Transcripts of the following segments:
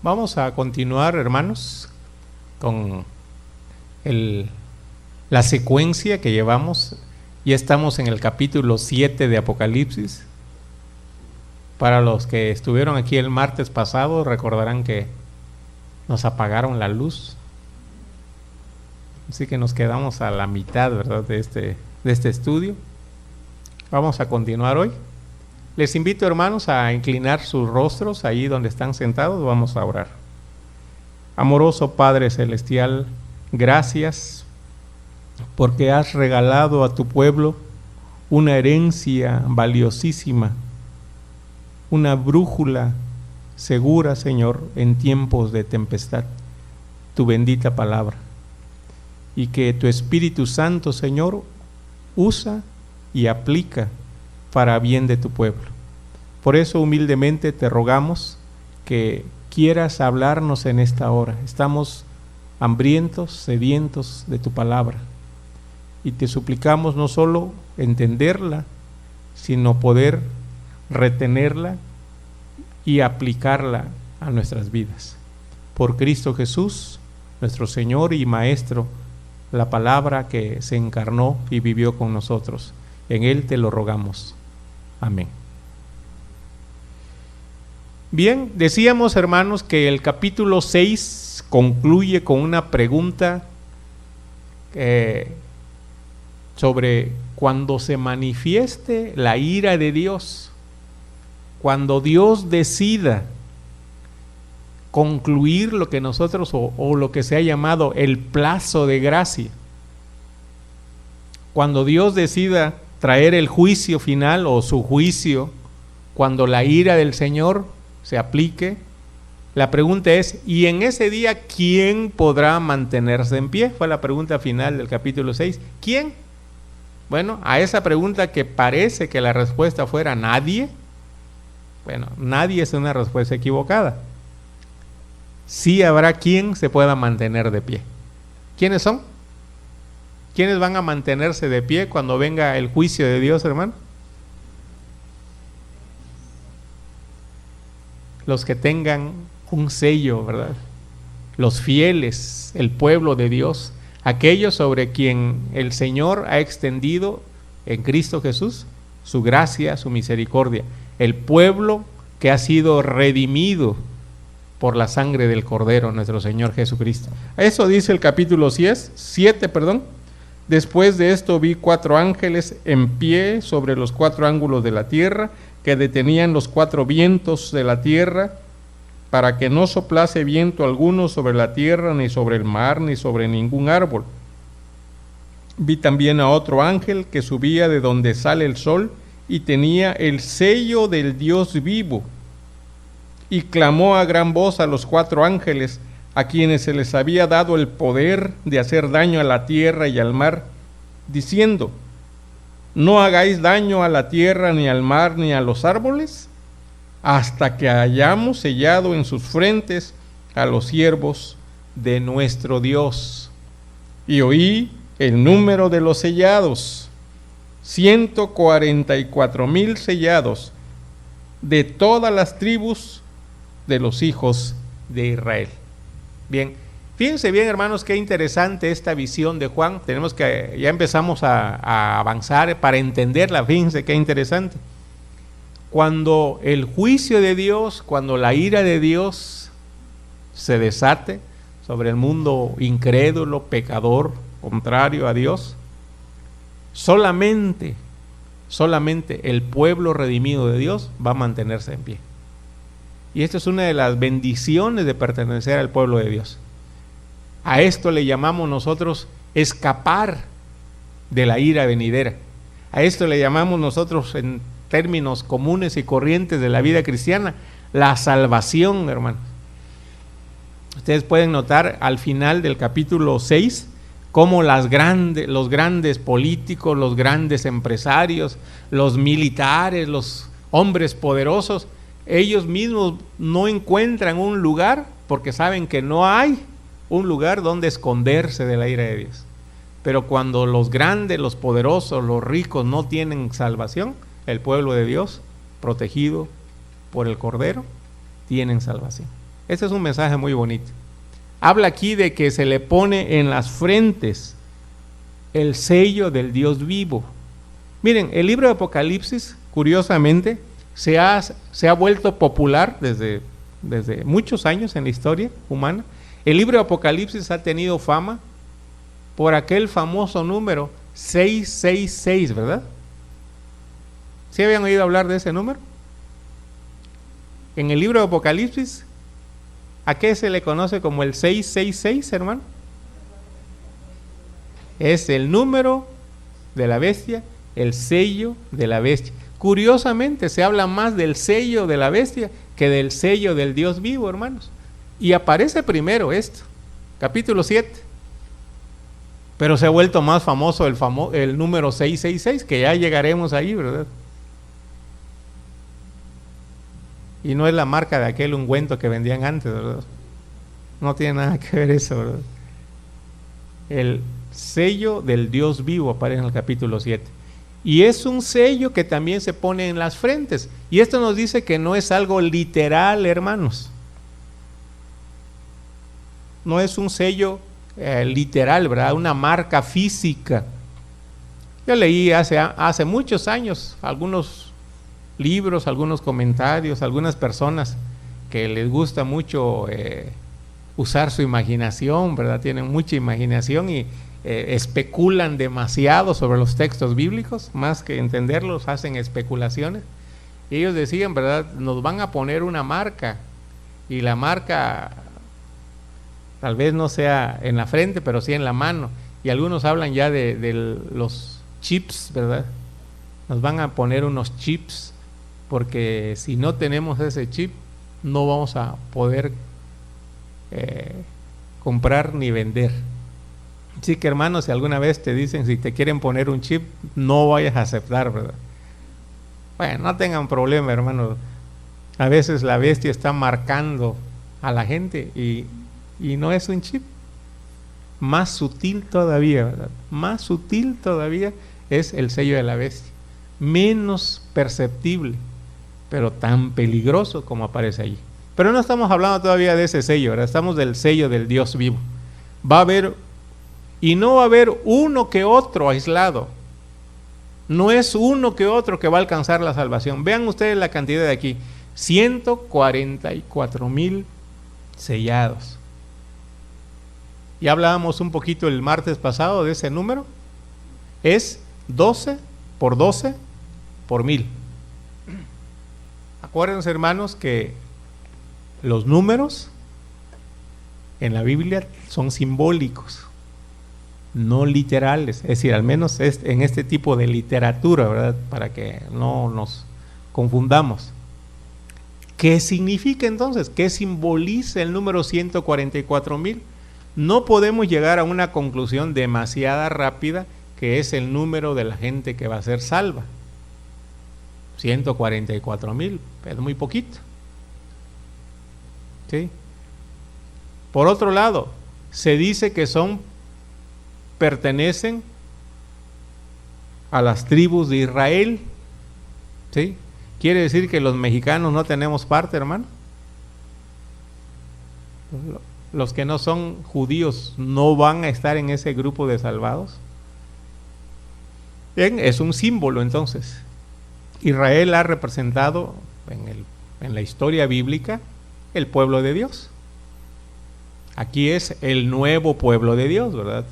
Vamos a continuar, hermanos, con la secuencia que llevamos. Ya estamos en el capítulo 7 de Apocalipsis. Para los que estuvieron aquí el martes pasado, recordarán que nos apagaron la luz. Así que nos quedamos a la mitad, ¿verdad?, de este estudio. Vamos a continuar hoy. Les invito, hermanos, a inclinar sus rostros ahí donde están sentados. Vamos a orar. Amoroso Padre Celestial, gracias porque has regalado a tu pueblo una herencia valiosísima, una brújula segura, Señor, en tiempos de tempestad, tu bendita palabra. Y que tu Espíritu Santo, Señor, usa y aplica para bien de tu pueblo. Por eso humildemente te rogamos que quieras hablarnos en esta hora. Estamos hambrientos, sedientos de tu palabra. Y te suplicamos no solo entenderla, sino poder retenerla y aplicarla a nuestras vidas. Por Cristo Jesús, nuestro Señor y Maestro, la palabra que se encarnó y vivió con nosotros. En Él te lo rogamos. Amén. Bien, decíamos, hermanos, que el capítulo 6 concluye con una pregunta sobre cuando se manifieste la ira de Dios, cuando Dios decida concluir lo que nosotros o lo que se ha llamado el plazo de gracia, cuando Dios decida traer el juicio final o su juicio, cuando la ira del Señor se aplique, la pregunta es, ¿y en ese día quién podrá mantenerse en pie? Fue la pregunta final del capítulo 6. ¿Quién? Bueno, a esa pregunta que parece que la respuesta fuera nadie, bueno, nadie es una respuesta equivocada. Sí habrá quien se pueda mantener de pie. ¿Quiénes son? ¿Quiénes van a mantenerse de pie cuando venga el juicio de Dios, hermano? Los que tengan un sello, ¿verdad? Los fieles, el pueblo de Dios, aquellos sobre quien el Señor ha extendido en Cristo Jesús su gracia, su misericordia, el pueblo que ha sido redimido por la sangre del Cordero, nuestro Señor Jesucristo. Eso dice el capítulo 7. Después de esto vi 4 ángeles en pie sobre los 4 ángulos de la tierra, que detenían los 4 vientos de la tierra, para que no soplase viento alguno sobre la tierra, ni sobre el mar, ni sobre ningún árbol. Vi también a otro ángel que subía de donde sale el sol, y tenía el sello del Dios vivo, y clamó a gran voz a los 4 ángeles, a quienes se les había dado el poder de hacer daño a la tierra y al mar, diciendo: no hagáis daño a la tierra, ni al mar, ni a los árboles, hasta que hayamos sellado en sus frentes a los siervos de nuestro Dios. Y oí el número de los sellados, 144,000 sellados, de todas las tribus de los hijos de Israel. Bien, fíjense bien, hermanos, qué interesante esta visión de Juan. Tenemos que, ya empezamos a avanzar para entenderla. Fíjense qué interesante. Cuando el juicio de Dios, cuando la ira de Dios se desate sobre el mundo incrédulo, pecador, contrario a Dios, solamente el pueblo redimido de Dios va a mantenerse en pie. Y esta es una de las bendiciones de pertenecer al pueblo de Dios. A esto le llamamos nosotros escapar de la ira venidera. A esto le llamamos nosotros, en términos comunes y corrientes de la vida cristiana, la salvación, hermanos. Ustedes pueden notar al final del capítulo 6 cómo los grandes políticos, los grandes empresarios, los militares, los hombres poderosos, ellos mismos no encuentran un lugar porque saben que no hay un lugar donde esconderse de la ira de Dios. Pero cuando los grandes, los poderosos, los ricos no tienen salvación, el pueblo de Dios, protegido por el Cordero, tienen salvación. Este es un mensaje muy bonito. Habla aquí de que se le pone en las frentes el sello del Dios vivo. Miren, el libro de Apocalipsis, curiosamente, se ha vuelto popular desde muchos años en la historia humana. El libro de Apocalipsis ha tenido fama por aquel famoso número 666, ¿verdad? ¿Sí habían oído hablar de ese número? En el libro de Apocalipsis, ¿a qué se le conoce como el 666, hermano? Es el número de la bestia, el sello de la bestia. Curiosamente, se habla más del sello de la bestia que del sello del Dios vivo, hermanos. Y aparece primero esto, capítulo 7. Pero se ha vuelto más famoso el número 666, que ya llegaremos ahí, ¿verdad? Y no es la marca de aquel ungüento que vendían antes, ¿verdad? No tiene nada que ver eso, ¿verdad? El sello del Dios vivo aparece en el capítulo 7. Y es un sello que también se pone en las frentes. Y esto nos dice que no es algo literal, hermanos. No es un sello literal, ¿verdad? Una marca física. Yo leí hace muchos años algunos libros, algunos comentarios, algunas personas que les gusta mucho usar su imaginación, ¿verdad? Tienen mucha imaginación y especulan demasiado sobre los textos bíblicos, más que entenderlos, hacen especulaciones. Y ellos decían, ¿verdad? Nos van a poner una marca, y la marca tal vez no sea en la frente, pero sí en la mano. Y algunos hablan ya de los chips, ¿verdad? Nos van a poner unos chips, porque si no tenemos ese chip, no vamos a poder comprar ni vender. Así que, hermanos, si alguna vez te dicen si te quieren poner un chip, no vayas a aceptar, ¿verdad? Bueno, no tengan problema, hermanos. A veces la bestia está marcando a la gente y no es un chip. Más sutil todavía, ¿verdad? Más sutil todavía es el sello de la bestia. Menos perceptible, pero tan peligroso como aparece allí. Pero no estamos hablando todavía de ese sello, ¿verdad? Estamos del sello del Dios vivo. Va a haber, y no va a haber uno que otro aislado. No es uno que otro que va a alcanzar la salvación. Vean ustedes la cantidad de aquí: 144,000 sellados. Ya hablábamos un poquito el martes pasado de ese número. Es 12 por 12 por 1000. Acuérdense, hermanos, que los números en la Biblia son simbólicos, no literales. Es decir, al menos en este tipo de literatura, ¿verdad? Para que no nos confundamos. ¿Qué significa entonces? ¿Qué simboliza el número 144,000? No podemos llegar a una conclusión demasiado rápida que es el número de la gente que va a ser salva. 144,000, es muy poquito. ¿Sí? Por otro lado, se dice que pertenecen a las tribus de Israel. ¿Sí? ¿Quiere decir que los mexicanos no tenemos parte, hermano? Los que no son judíos no van a estar en ese grupo de salvados. Bien, es un símbolo entonces. Israel ha representado en la historia bíblica el pueblo de Dios. Aquí es el nuevo pueblo de Dios, ¿verdad?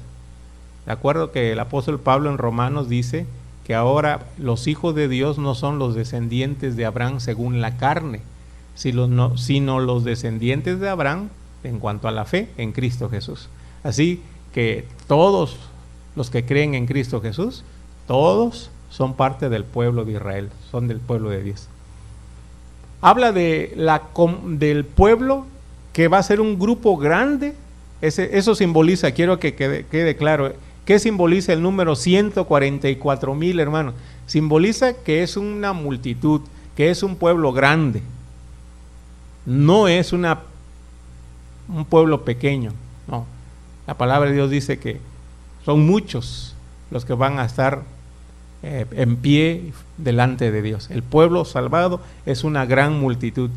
De acuerdo que el apóstol Pablo en Romanos dice que ahora los hijos de Dios no son los descendientes de Abraham según la carne, sino los descendientes de Abraham en cuanto a la fe en Cristo Jesús. Así que todos los que creen en Cristo Jesús, todos son parte del pueblo de Israel, son del pueblo de Dios. Habla del pueblo que va a ser un grupo grande. Eso simboliza, quiero que quede claro, ¿qué simboliza el número 144,000, hermanos? Simboliza que es una multitud, que es un pueblo grande. No es un pueblo pequeño, no. La palabra de Dios dice que son muchos los que van a estar en pie delante de Dios. El pueblo salvado es una gran multitud.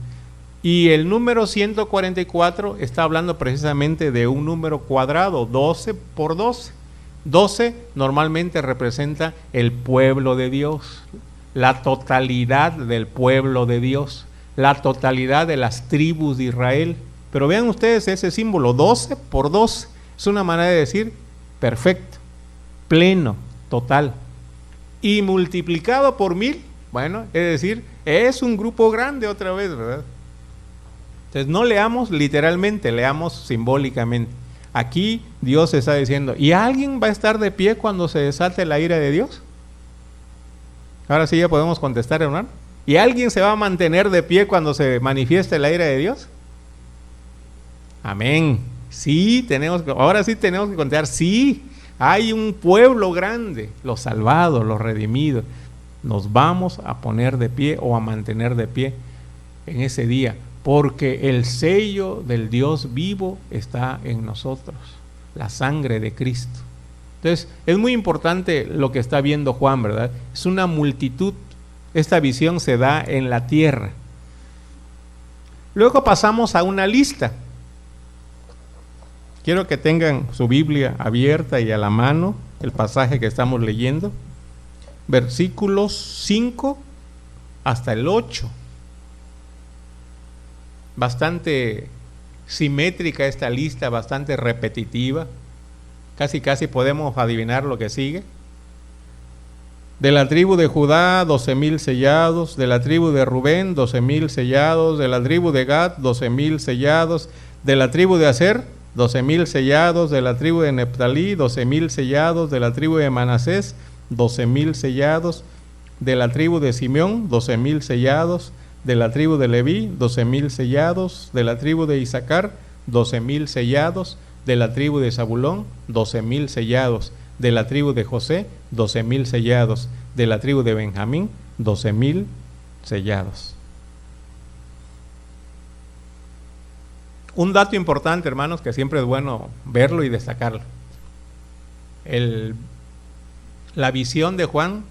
Y el número 144 está hablando precisamente de un número cuadrado, 12 por 12. 12 normalmente representa el pueblo de Dios, la totalidad del pueblo de Dios, la totalidad de las tribus de Israel. Pero vean ustedes ese símbolo, 12 por 12, es una manera de decir perfecto, pleno, total. Y multiplicado por 1000, bueno, es decir, es un grupo grande otra vez, ¿verdad? Entonces no leamos literalmente, leamos simbólicamente. Aquí Dios está diciendo, ¿y alguien va a estar de pie cuando se desate la ira de Dios? Ahora sí ya podemos contestar, hermano. ¿Y alguien se va a mantener de pie cuando se manifieste la ira de Dios? Amén. Sí, ahora sí tenemos que contar, sí, hay un pueblo grande, los salvados, los redimidos. Nos vamos a poner de pie o a mantener de pie en ese día, porque el sello del Dios vivo está en nosotros, la sangre de Cristo. Entonces, es muy importante lo que está viendo Juan, ¿verdad? Es una multitud. Esta visión se da en la tierra. Luego pasamos a una lista. Quiero que tengan su Biblia abierta y a la mano, el pasaje que estamos leyendo. Versículos 5 hasta el 8. Bastante simétrica esta lista, bastante repetitiva. Casi podemos adivinar lo que sigue. De la tribu de Judá, 12,000 sellados. De la tribu de Rubén, 12,000 sellados. De la tribu de Gad, 12,000 sellados. De la tribu de Aser, 12,000 sellados. De la tribu de Neftalí, 12,000 sellados. De la tribu de Manasés, 12,000 sellados. De la tribu de Simeón, 12,000 sellados. De la tribu de Leví, 12,000 sellados. De la tribu de Isaacar, 12,000 sellados. De la tribu de Zabulón, 12,000 sellados. De la tribu de José, 12,000 sellados. De la tribu de Benjamín, 12,000 sellados. Un dato importante, hermanos, que siempre es bueno verlo y destacarlo. La visión de Juan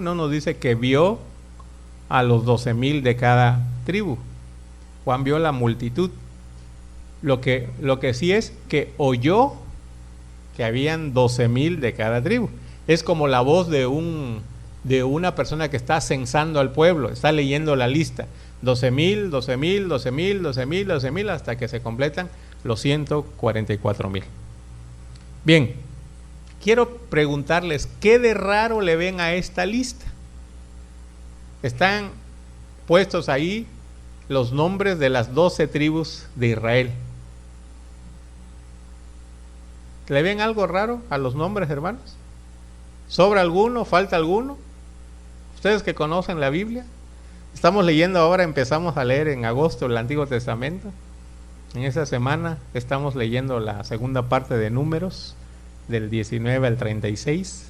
no nos dice que vio a los 12,000 de cada tribu. Juan vio la multitud. Lo que sí es que oyó que habían 12,000 de cada tribu. Es como la voz de una persona que está censando al pueblo, está leyendo la lista. 12,000, 12,000, 12,000, 12,000, 12,000, hasta que se completan los 144,000. Bien, quiero preguntarles, ¿qué de raro le ven a esta lista? Están puestos ahí los nombres de las 12 tribus de Israel. ¿Le ven algo raro a los nombres, hermanos? ¿Sobra alguno? ¿Falta alguno? Ustedes que conocen la Biblia, estamos leyendo ahora, empezamos a leer en agosto el Antiguo Testamento. En esa semana estamos leyendo la segunda parte de Números, del 19 al 36.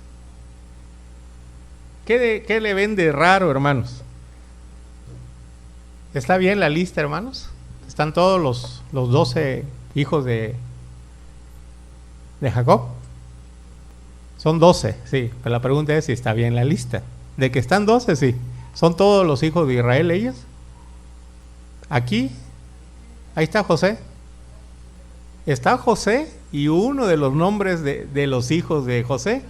¿Qué le ven de raro, hermanos? ¿Está bien la lista, hermanos? ¿Están todos los 12 hijos de Jacob? Son 12, sí, pero la pregunta es si está bien la lista. De que están 12, sí. ¿Son todos los hijos de Israel ellos? Aquí, ahí está José. Está José, y uno de los nombres de los hijos de José,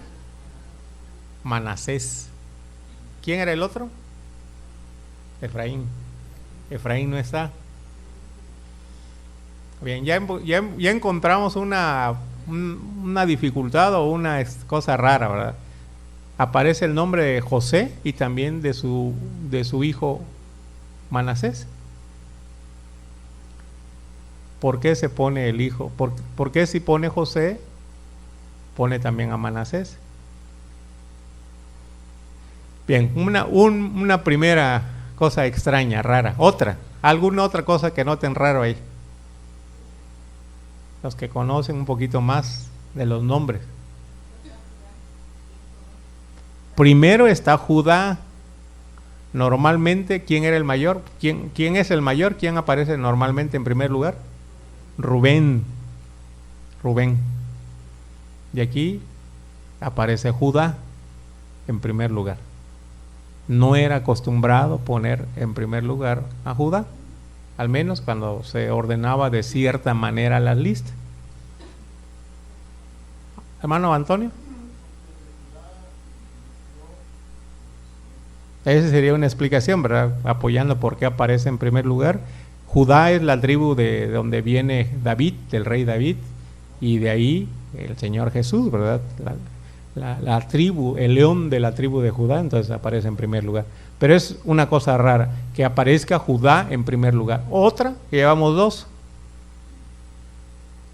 Manasés. ¿Quién era el otro? Efraín. Efraín no está. Bien, ya encontramos una dificultad o una cosa rara, ¿verdad? Aparece el nombre de José y también de su hijo Manasés. ¿Por qué se pone el hijo? ¿Por qué si pone José, pone también a Manasés? Bien, una primera cosa extraña, rara. ¿Alguna otra cosa que noten raro ahí? Los que conocen un poquito más de los nombres. Primero está Judá. Normalmente, ¿quién era el mayor? ¿Quién es el mayor? ¿Quién aparece normalmente en primer lugar? Rubén. Y aquí aparece Judá en primer lugar. No era acostumbrado poner en primer lugar a Judá. al menos cuando se ordenaba de cierta manera las listas. Hermano Antonio. Esa sería una explicación, ¿verdad? Apoyando por qué aparece en primer lugar. Judá es la tribu de donde viene David, del rey David, y de ahí el Señor Jesús, ¿verdad? La tribu, el león de la tribu de Judá, entonces aparece en primer lugar. Pero es una cosa rara, que aparezca Judá en primer lugar. Otra, que llevamos dos.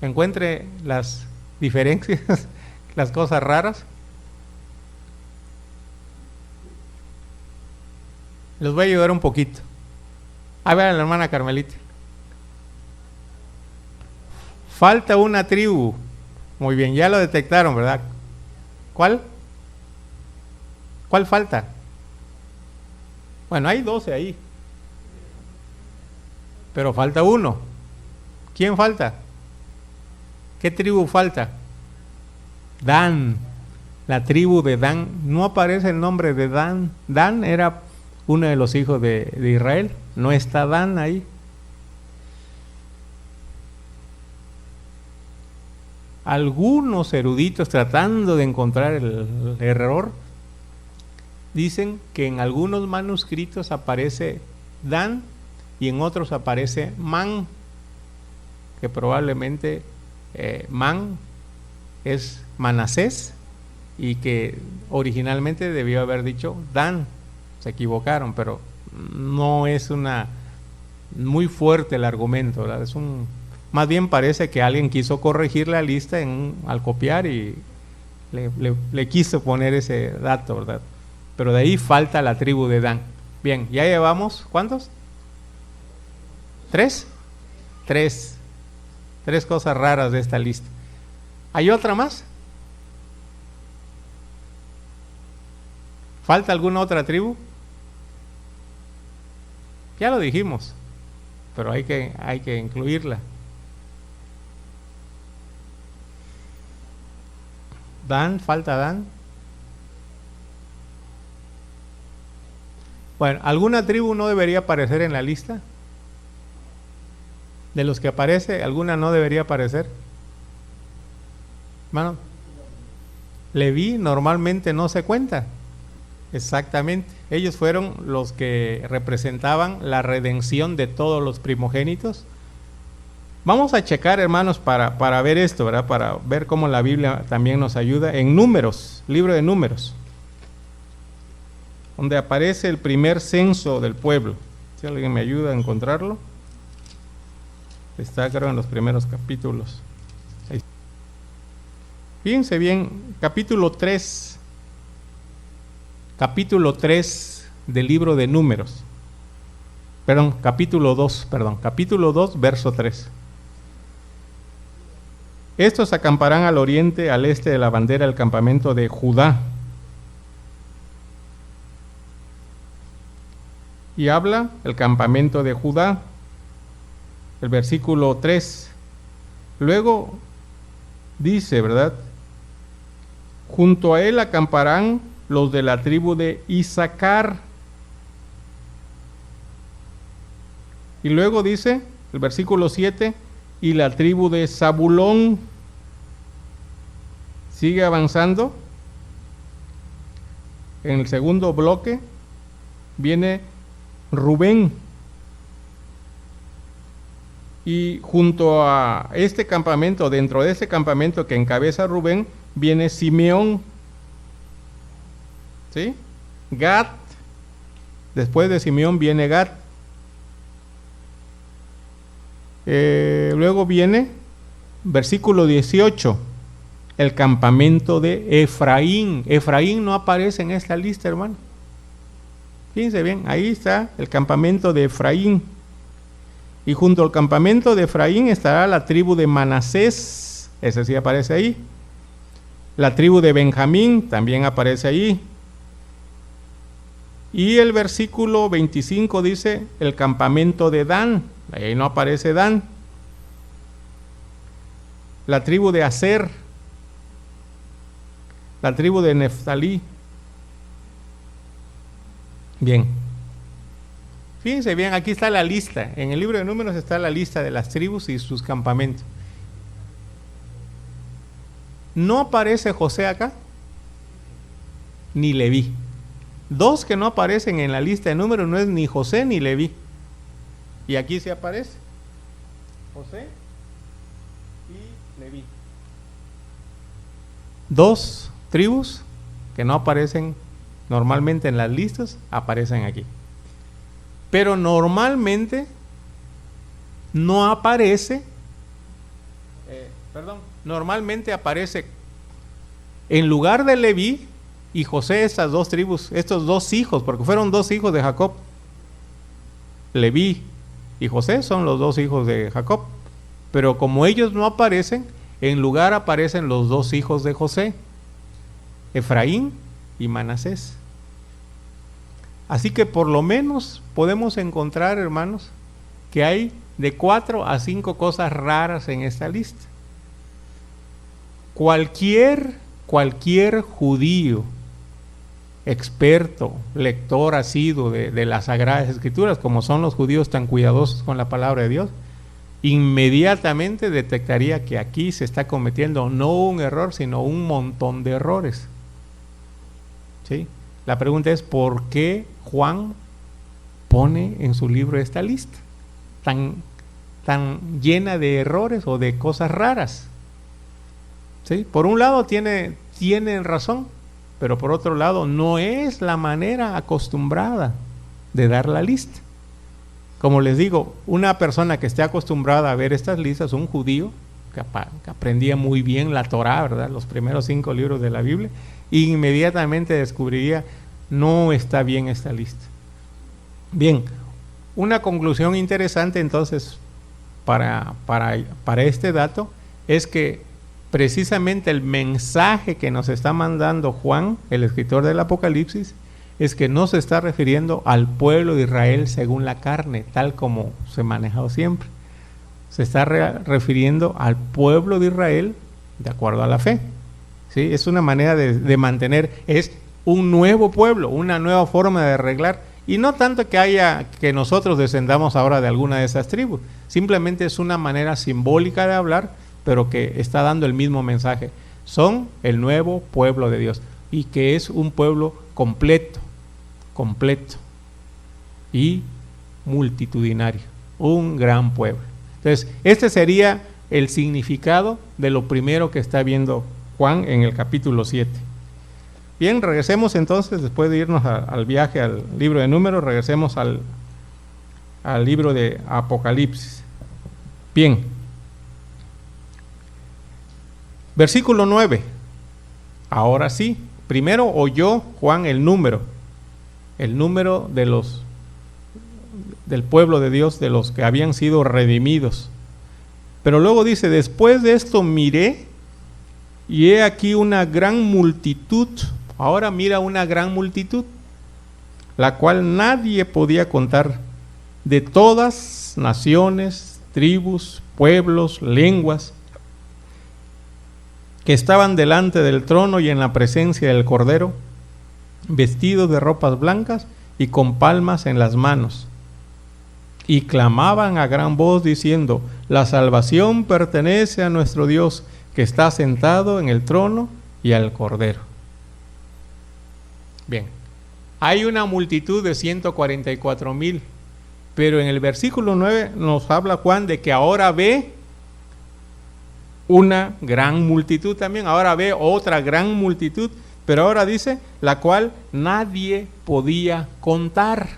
Encuentre las diferencias, las cosas raras. Les voy a ayudar un poquito. A ver, la hermana Carmelita. Falta una tribu. Muy bien, ya lo detectaron, ¿verdad? ¿Cuál? ¿Cuál falta? Bueno, hay 12 ahí. Pero falta uno. ¿Quién falta? ¿Qué tribu falta? Dan. La tribu de Dan. No aparece el nombre de Dan. Dan era uno de los hijos de Israel. No está Dan ahí. Algunos eruditos, tratando de encontrar el error, dicen que en algunos manuscritos aparece Dan y en otros aparece Man, que probablemente Man es Manasés y que originalmente debió haber dicho Dan. Se equivocaron, pero no es una muy fuerte el argumento, ¿verdad? Es más bien parece que alguien quiso corregir la lista al copiar y le quiso poner ese dato, ¿verdad? Pero de ahí falta la tribu de Dan. Bien, ya llevamos, ¿cuántos? ¿Tres? Tres cosas raras de esta lista. ¿Hay otra más? ¿Falta alguna otra tribu? Ya lo dijimos, pero hay que incluirla. Dan, falta Dan. Bueno, ¿alguna tribu no debería aparecer en la lista? De los que aparece, ¿alguna no debería aparecer? Hermano, Leví normalmente no se cuenta. Exactamente. Ellos fueron los que representaban la redención de todos los primogénitos. Vamos a checar, hermanos, para ver esto, ¿verdad? Para ver cómo la Biblia también nos ayuda en Números, libro de Números, donde aparece el primer censo del pueblo. Si alguien me ayuda a encontrarlo. Está, creo, en los primeros capítulos. Ahí. Fíjense bien, capítulo 3 del libro de Números. Capítulo 2, verso 3. Estos acamparán al oriente, al este de la bandera del campamento de Judá. Y habla el campamento de Judá, el versículo 3. Luego dice, ¿verdad? Junto a él acamparán los de la tribu de Isaacar. Y luego dice, el versículo 7, y la tribu de Zabulón. Sigue avanzando. En el segundo bloque viene Rubén. Y junto a este campamento, dentro de ese campamento que encabeza Rubén, viene Simeón. ¿Sí? Gad. Después de Simeón viene Gad. Luego viene, versículo 18, el campamento de Efraín. Efraín no aparece en esta lista, hermano. Fíjense bien, ahí está el campamento de Efraín. Y junto al campamento de Efraín estará la tribu de Manasés. Ese sí aparece ahí. La tribu de Benjamín también aparece ahí. Y el versículo 25 dice el campamento de Dan. Ahí no aparece Dan. La tribu de Aser. La tribu de Neftalí. Bien. Fíjense bien, aquí está la lista. En el libro de Números está la lista de las tribus y sus campamentos. No aparece José acá, ni Leví. Dos que no aparecen en la lista de Números no es ni José ni Leví. Y aquí sí aparece José y Leví. Dos tribus que no aparecen normalmente en las listas, aparecen aquí. Pero normalmente no aparece, normalmente aparece en lugar de Leví y José, estas dos tribus, estos dos hijos, porque fueron dos hijos de Jacob. Leví y José son los dos hijos de Jacob, pero como ellos no aparecen, en lugar aparecen los dos hijos de José, Efraín y Manasés. Así que por lo menos podemos encontrar, hermanos, que hay de 4 a 5 cosas raras en esta lista. Cualquier judío experto, lector asiduo de las Sagradas Escrituras, como son los judíos tan cuidadosos con la palabra de Dios, inmediatamente detectaría que aquí se está cometiendo no un error, sino un montón de errores. ¿Sí? La pregunta es, ¿por qué Juan pone en su libro esta lista tan llena de errores o de cosas raras? ¿Sí? Por un lado tienen razón, pero por otro lado no es la manera acostumbrada de dar la lista. Como les digo, una persona que esté acostumbrada a ver estas listas, un judío que aprendía muy bien la Torá, ¿verdad?, los primeros 5 libros de la Biblia, inmediatamente descubriría, no está bien esta lista. Bien, una conclusión interesante entonces para este dato es que precisamente el mensaje que nos está mandando Juan, el escritor del Apocalipsis, es que no se está refiriendo al pueblo de Israel según la carne, tal como se ha manejado siempre. Se está refiriendo al pueblo de Israel de acuerdo a la fe. ¿Sí? Es una manera de mantener, es un nuevo pueblo, una nueva forma de arreglar, y no tanto que nosotros descendamos ahora de alguna de esas tribus, simplemente es una manera simbólica de hablar, pero que está dando el mismo mensaje. Son el nuevo pueblo de Dios, y que es un pueblo completo y multitudinario, un gran pueblo. Entonces, este sería el significado de lo primero que está viendo Juan en el capítulo 7. Bien, regresemos entonces, después de irnos al viaje al libro de Números, regresemos al libro de Apocalipsis. Bien, versículo 9. Ahora sí, primero oyó Juan el número del pueblo de Dios, de los que habían sido redimidos. Pero luego dice, después de esto miré, y he aquí una gran multitud. Ahora mira una gran multitud, la cual nadie podía contar, de todas naciones, tribus, pueblos, lenguas, que estaban delante del trono y en la presencia del Cordero, vestidos de ropas blancas y con palmas en las manos. Y clamaban a gran voz diciendo, la salvación pertenece a nuestro Dios, que está sentado en el trono y al Cordero. Bien, hay una multitud de 144,000, pero en el versículo 9 nos habla Juan de que ahora ve una gran multitud también, ahora ve otra gran multitud, pero ahora dice, la cual nadie podía contar.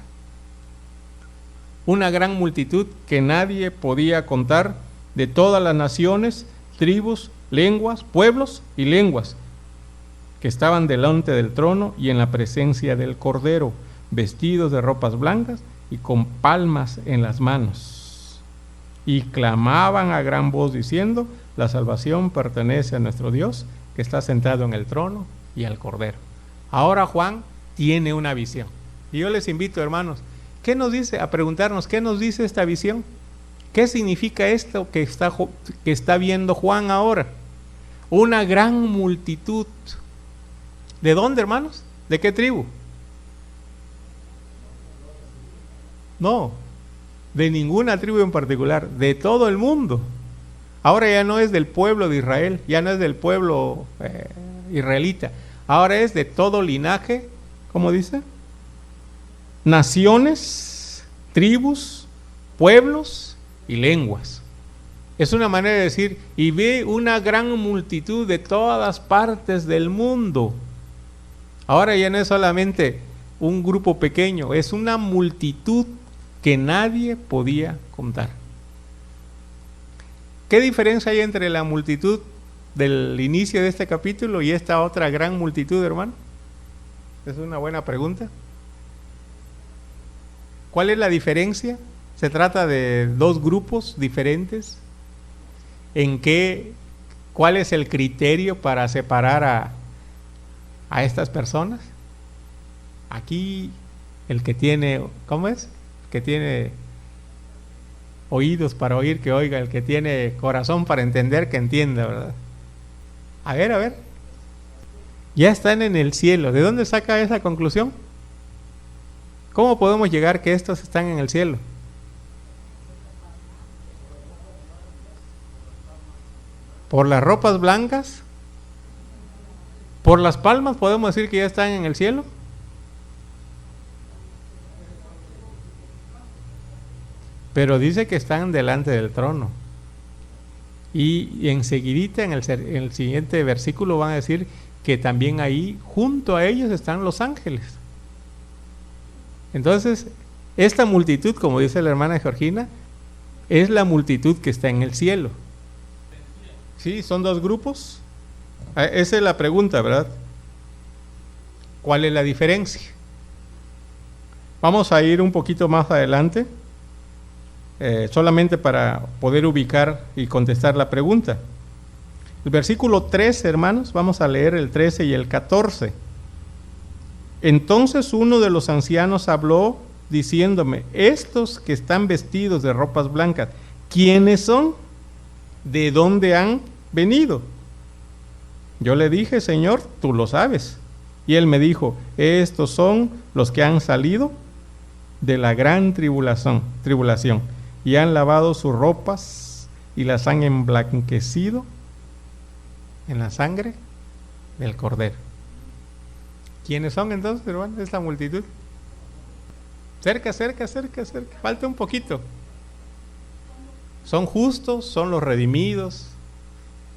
Una gran multitud que nadie podía contar, de todas las naciones, tribus, lenguas, pueblos y lenguas, que estaban delante del trono y en la presencia del Cordero, vestidos de ropas blancas y con palmas en las manos. Y clamaban a gran voz diciendo, la salvación pertenece a nuestro Dios, que está sentado en el trono y al Cordero. Ahora Juan tiene una visión. Y yo les invito, hermanos, ¿qué nos dice? A preguntarnos, ¿qué nos dice esta visión? ¿Qué significa esto que está viendo Juan ahora? Una gran multitud. ¿De dónde, hermanos? ¿De qué tribu? No, de ninguna tribu en particular, de todo el mundo. Ahora ya no es del pueblo de Israel, ya no es del pueblo israelita, ahora es de todo linaje, ¿cómo dice? Naciones, tribus, pueblos y lenguas. Es una manera de decir, y ve una gran multitud de todas partes del mundo. Ahora ya no es solamente un grupo pequeño, es una multitud que nadie podía contar. ¿Qué diferencia hay entre la multitud del inicio de este capítulo y esta otra gran multitud, hermano? Es una buena pregunta. ¿Cuál es la diferencia? ¿Se trata de dos grupos diferentes? ¿Cuál es el criterio para separar a estas personas? Aquí el que tiene, ¿cómo es? El que tiene oídos para oír, que oiga; el que tiene corazón para entender, que entienda, ¿verdad? A ver. Ya están en el cielo. ¿De dónde saca esa conclusión? ¿Cómo podemos llegar que estos están en el cielo? ¿Por las ropas blancas? ¿Por las palmas podemos decir que ya están en el cielo? Pero dice que están delante del trono. Y enseguidita en el siguiente versículo van a decir que también ahí junto a ellos están los ángeles. Entonces, esta multitud, como dice la hermana Georgina, es la multitud que está en el cielo. Sí, son dos grupos. Esa es la pregunta, ¿verdad? ¿Cuál es la diferencia? Vamos a ir un poquito más adelante, solamente para poder ubicar y contestar la pregunta. El versículo 13, hermanos, vamos a leer el 13 y el 14. Entonces uno de los ancianos habló diciéndome: estos que están vestidos de ropas blancas, ¿quiénes son? ¿De dónde han venido? Yo le dije: Señor, tú lo sabes. Y él me dijo: estos son los que han salido de la gran tribulación, y han lavado sus ropas y las han emblanquecido en la sangre del Cordero. ¿Quiénes son entonces, hermano? Esta multitud. Cerca. Falta un poquito. Son justos, son los redimidos,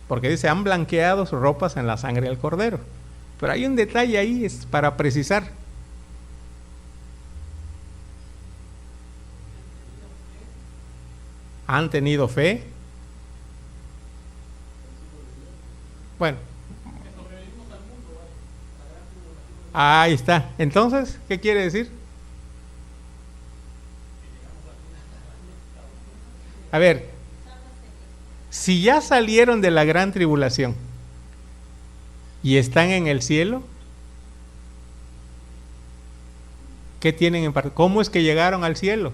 porque dice: han blanqueado sus ropas en la sangre del Cordero. Pero hay un detalle ahí, es para precisar. ¿Han tenido fe? Bueno, ahí está. Entonces, ¿qué quiere decir? A ver, si ya salieron de la gran tribulación y están en el cielo, ¿qué tienen en parte? ¿Cómo es que llegaron al cielo?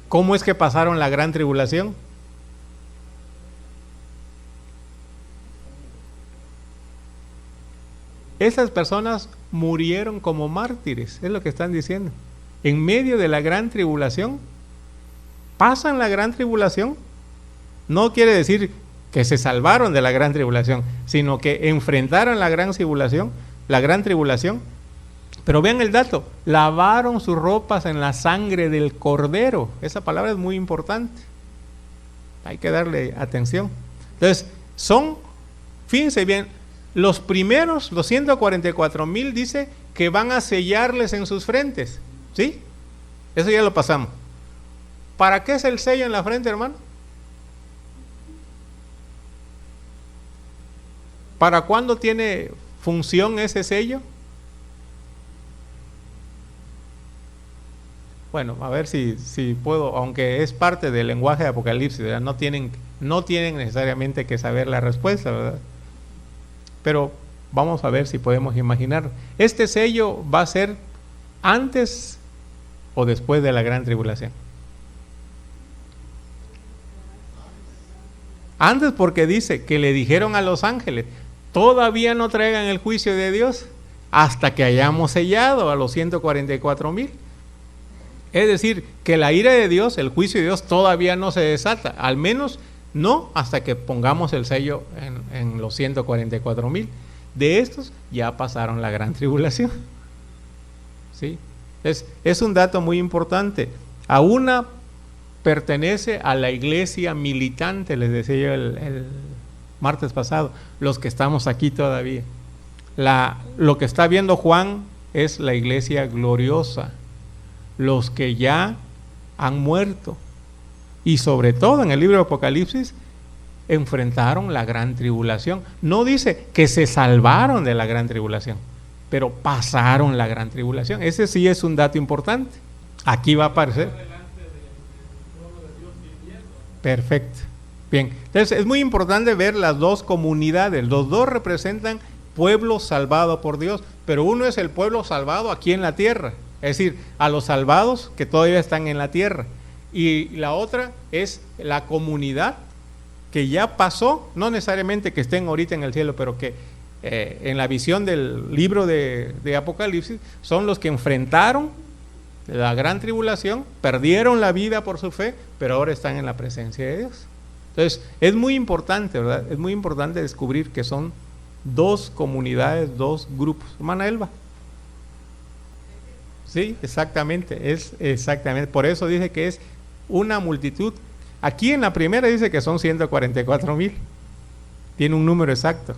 ¿Cómo es que pasaron la gran tribulación? Esas personas murieron como mártires, es lo que están diciendo. En medio de la gran tribulación, pasan la gran tribulación. No quiere decir que se salvaron de la gran tribulación, sino que enfrentaron la gran tribulación, Pero vean el dato: lavaron sus ropas en la sangre del Cordero. Esa palabra es muy importante, hay que darle atención. Entonces, fíjense bien, los primeros, los 144,000, dice que van a sellarles en sus frentes. ¿Sí? Eso ya lo pasamos. ¿Para qué es el sello en la frente, hermano? ¿Para cuándo tiene función ese sello? Bueno, a ver si puedo, aunque es parte del lenguaje de Apocalipsis, ¿verdad? No tienen necesariamente que saber la respuesta, ¿verdad? Pero vamos a ver si podemos imaginar. ¿Este sello va a ser antes o después de la gran tribulación? Antes, porque dice que le dijeron a los ángeles: todavía no traigan el juicio de Dios hasta que hayamos sellado a los 144,000. Es decir, que la ira de Dios, el juicio de Dios todavía no se desata, al menos no hasta que pongamos el sello en los 144,000. De estos ya pasaron la gran tribulación. ¿Sí? Es un dato muy importante. A una pertenece a la iglesia militante, les decía yo el martes pasado, los que estamos aquí todavía. Lo que está viendo Juan es la iglesia gloriosa, los que ya han muerto, y sobre todo en el libro de Apocalipsis enfrentaron la gran tribulación. No dice que se salvaron de la gran tribulación, pero pasaron la gran tribulación. Ese sí es un dato importante. Aquí va a aparecer. Perfecto. Bien, entonces es muy importante ver las dos comunidades. Los dos representan pueblo salvado por Dios, pero uno es el pueblo salvado aquí en la tierra, es decir, a los salvados que todavía están en la tierra, y la otra es la comunidad que ya pasó, no necesariamente que estén ahorita en el cielo, pero que en la visión del libro de Apocalipsis son los que enfrentaron la gran tribulación, perdieron la vida por su fe, pero ahora están en la presencia de Dios. Entonces es muy importante, ¿verdad? Es muy importante descubrir que son dos comunidades, dos grupos. Hermana Elba. Sí, exactamente, exactamente. Por eso dice que es una multitud. Aquí en la primera dice que son 144,000. Tiene un número exacto,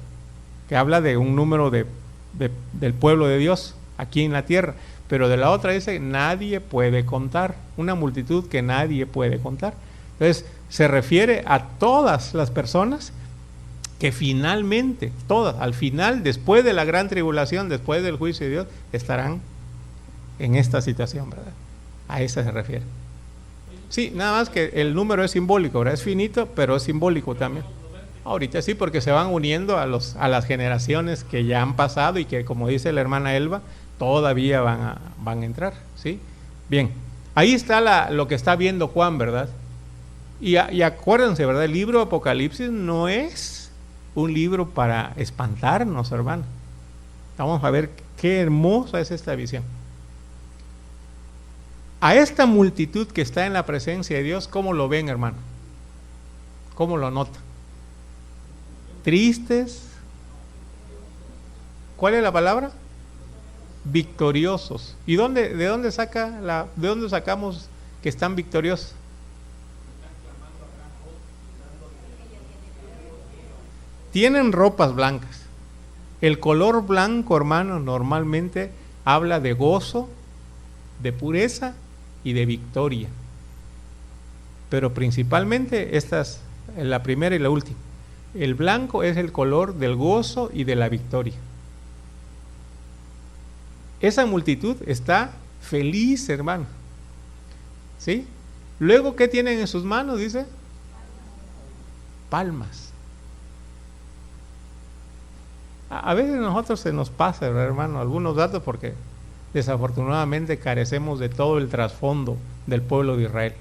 que habla de un número del pueblo de Dios aquí en la tierra. Pero de la otra dice nadie puede contar, una multitud que nadie puede contar. Entonces se refiere a todas las personas que finalmente, todas, al final, después de la gran tribulación, después del juicio de Dios, estarán en esta situación, ¿verdad? A esa se refiere. Sí, nada más que el número es simbólico, ¿verdad? Es finito, pero es simbólico también. Ahorita sí, porque se van uniendo a las generaciones que ya han pasado y que, como dice la hermana Elba, todavía van a entrar, ¿sí? Bien, ahí está lo que está viendo Juan, ¿verdad? Y acuérdense, ¿verdad? El libro de Apocalipsis no es un libro para espantarnos, hermano. Vamos a ver qué hermosa es esta visión. A esta multitud que está en la presencia de Dios, ¿cómo lo ven, hermano? ¿Cómo lo notan? ¿Tristes? ¿Cuál es la palabra? Victoriosos. ¿Y de dónde sacamos que están victoriosos? Tienen ropas blancas. El color blanco, hermano, normalmente habla de gozo, de pureza y de victoria. Pero principalmente estas, la primera y la última. El blanco es el color del gozo y de la victoria. Esa multitud está feliz, hermano. ¿Sí? Luego, ¿qué tienen en sus manos? Dice, palmas. A veces a nosotros se nos pasa, hermano, algunos datos porque desafortunadamente carecemos de todo el trasfondo del pueblo de Israel.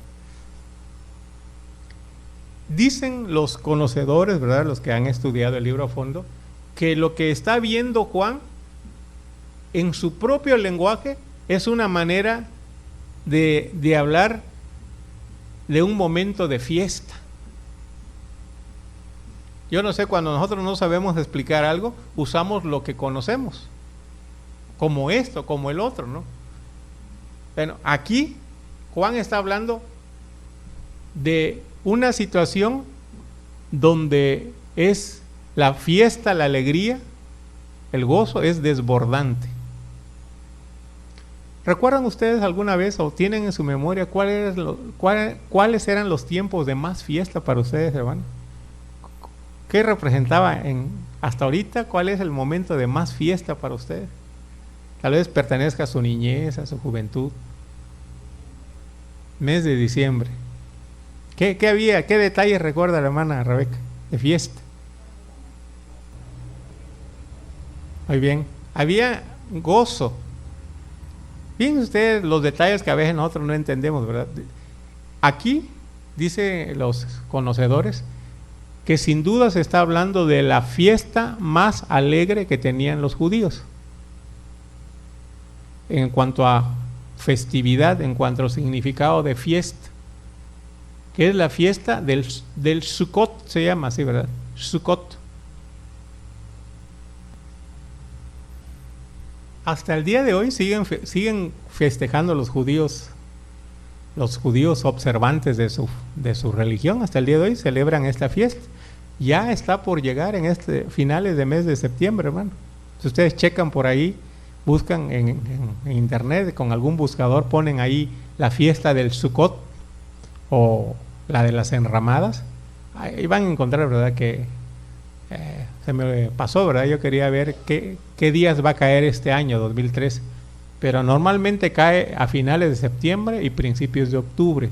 Dicen los conocedores, ¿verdad?, los que han estudiado el libro a fondo, que lo que está viendo Juan en su propio lenguaje es una manera de hablar de un momento de fiesta. Yo no sé, cuando nosotros no sabemos explicar algo, usamos lo que conocemos, como esto, como el otro, ¿no? Bueno, aquí Juan está hablando de una situación donde es la fiesta, la alegría, el gozo es desbordante. ¿Recuerdan ustedes alguna vez o tienen en su memoria cuáles eran los tiempos de más fiesta para ustedes, hermano? ¿Qué representaba hasta ahorita? ¿Cuál es el momento de más fiesta para ustedes? Tal vez pertenezca a su niñez, a su juventud. Mes de diciembre. ¿Qué había? ¿Qué detalles recuerda la hermana Rebeca de fiesta? Muy bien. Había gozo. Fíjense ustedes los detalles que a veces nosotros no entendemos, ¿verdad? Aquí, dicen los conocedores, que sin duda se está hablando de la fiesta más alegre que tenían los judíos en cuanto a festividad en cuanto al significado de fiesta, que es la fiesta del Sukkot, se llama así, ¿verdad? Sukkot. Hasta el día de hoy siguen festejando los judíos observantes de su religión. Hasta el día de hoy celebran esta fiesta. Ya está por llegar en finales de mes de septiembre, hermano. Si ustedes checan por ahí, buscan en internet, con algún buscador ponen ahí la fiesta del Sukkot o la de las enramadas, ahí van a encontrar, ¿verdad? Que se me pasó, ¿verdad? Yo quería ver qué días va a caer este año 2013, pero normalmente cae a finales de septiembre y principios de octubre.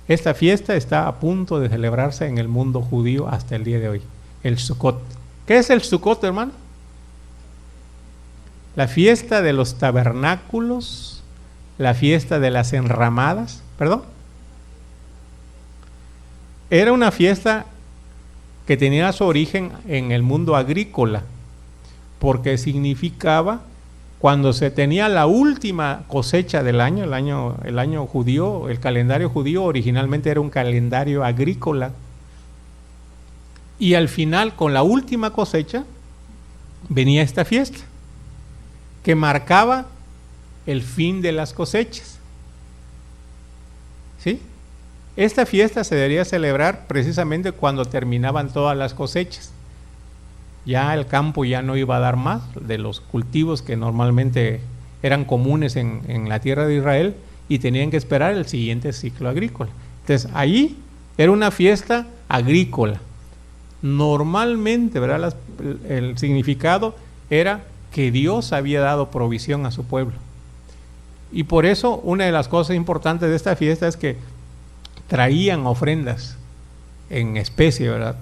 Esta fiesta está a punto de celebrarse en el mundo judío hasta el día de hoy, el Sukkot. ¿Qué es el Sukkot, hermano? La fiesta de los tabernáculos, la fiesta de las enramadas, perdón. Era una fiesta que tenía su origen en el mundo agrícola, porque significaba cuando se tenía la última cosecha del año, el año judío, el calendario judío originalmente era un calendario agrícola, y al final, con la última cosecha, venía esta fiesta, que marcaba el fin de las cosechas. ¿Sí? Esta fiesta se debería celebrar precisamente cuando terminaban todas las cosechas. Ya el campo ya no iba a dar más de los cultivos que normalmente eran comunes en la tierra de Israel, y tenían que esperar el siguiente ciclo agrícola. Entonces, ahí era una fiesta agrícola. Normalmente, ¿verdad? El significado era que Dios había dado provisión a su pueblo. Y por eso una de las cosas importantes de esta fiesta es que traían ofrendas en especie, ¿verdad?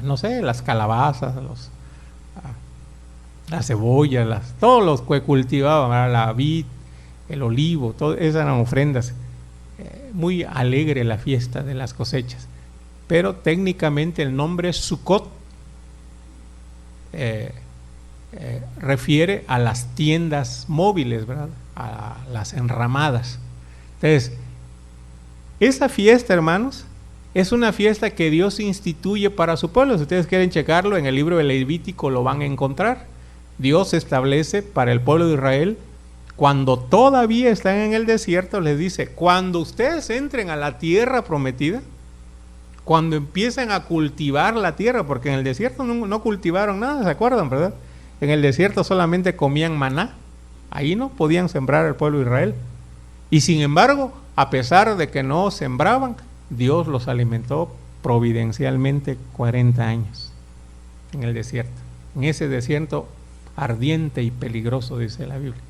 No sé, las calabazas, las cebollas, todos los que cultivaban, ¿verdad? La vid, el olivo, todo, esas eran ofrendas. Muy alegre la fiesta de las cosechas. Pero técnicamente el nombre Sukkot refiere a las tiendas móviles, ¿verdad? A las enramadas. Entonces, esa fiesta, hermanos, es una fiesta que Dios instituye para su pueblo. Si ustedes quieren checarlo, en el libro de Levítico lo van a encontrar. Dios establece para el pueblo de Israel, cuando todavía están en el desierto, les dice: cuando ustedes entren a la tierra prometida, cuando empiecen a cultivar la tierra, porque en el desierto no cultivaron nada, ¿se acuerdan, verdad? En el desierto solamente comían maná, ahí no podían sembrar el pueblo de Israel. Y sin embargo, a pesar de que no sembraban, Dios los alimentó providencialmente 40 años en el desierto, en ese desierto ardiente y peligroso, dice la Biblia.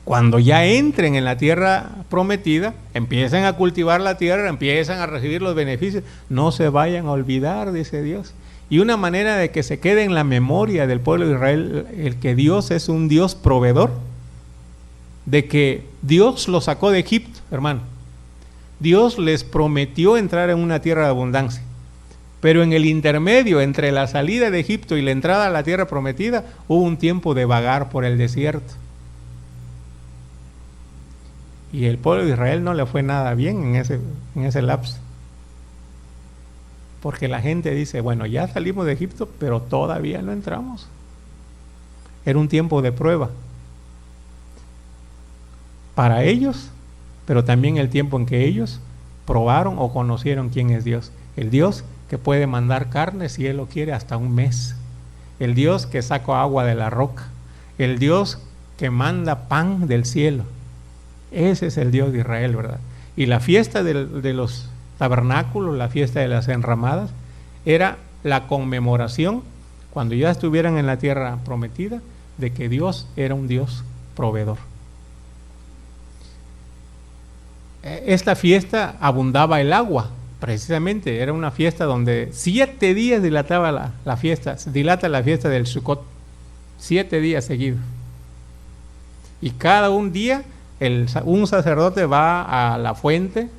Cuando ya entren en la tierra prometida, empiecen a cultivar la tierra, empiezan a recibir los beneficios, no se vayan a olvidar, dice Dios. Y una manera de que se quede en la memoria del pueblo de Israel el que Dios es un Dios proveedor, de que Dios los sacó de Egipto, hermano. Dios les prometió entrar en una tierra de abundancia, pero en el intermedio entre la salida de Egipto y la entrada a la tierra prometida hubo un tiempo de vagar por el desierto. Y el pueblo de Israel no le fue nada bien en ese lapso. Porque la gente dice: bueno, ya salimos de Egipto, pero todavía no entramos. Era un tiempo de prueba para ellos, pero también el tiempo en que ellos probaron o conocieron quién es Dios. El Dios que puede mandar carne, si Él lo quiere, hasta un mes. El Dios que saca agua de la roca. El Dios que manda pan del cielo. Ese es el Dios de Israel, ¿verdad? Y la fiesta de los tabernáculos, la fiesta de las enramadas, era la conmemoración, cuando ya estuvieran en la tierra prometida, de que Dios era un Dios proveedor. Esta fiesta abundaba el agua, precisamente, era una fiesta donde 7 días dilataba la fiesta, dilata la fiesta del Sukkot, 7 días seguidos. Y cada un día un sacerdote va a la fuente,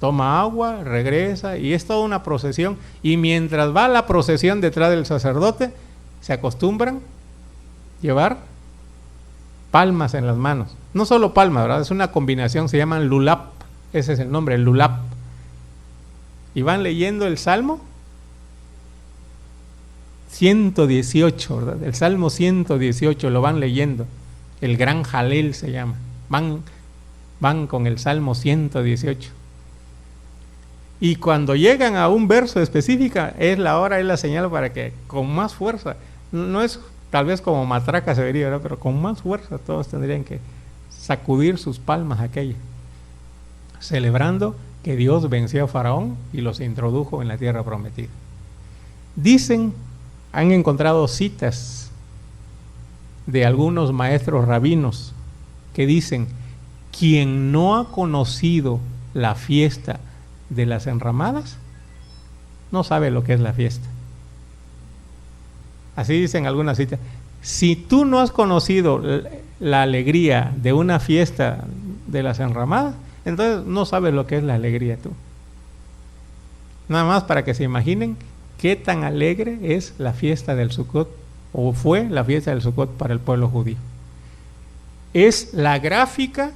toma agua, regresa, y es toda una procesión. Y mientras va la procesión detrás del sacerdote, se acostumbran llevar palmas en las manos. No solo palmas, ¿verdad? Es una combinación, se llaman lulap, ese es el nombre, el lulap. Y van leyendo el Salmo 118, ¿verdad? El Salmo 118 lo van leyendo. El gran Jalel se llama. Van con el Salmo 118. Y cuando llegan a un verso específico, es la hora, es la señal para que con más fuerza, no es tal vez como matraca se vería, ¿verdad? Pero con más fuerza todos tendrían que sacudir sus palmas aquellas, celebrando que Dios venció a Faraón y los introdujo en la tierra prometida. Dicen, han encontrado citas de algunos maestros rabinos que dicen: quien no ha conocido la fiesta de las enramadas, no sabe lo que es la fiesta. Así dicen algunas citas. Si tú no has conocido la alegría de una fiesta de las enramadas, entonces no sabes lo que es la alegría tú. Nada más para que se imaginen qué tan alegre es la fiesta del Sukkot, o fue la fiesta del Sukkot para el pueblo judío. Es la gráfica,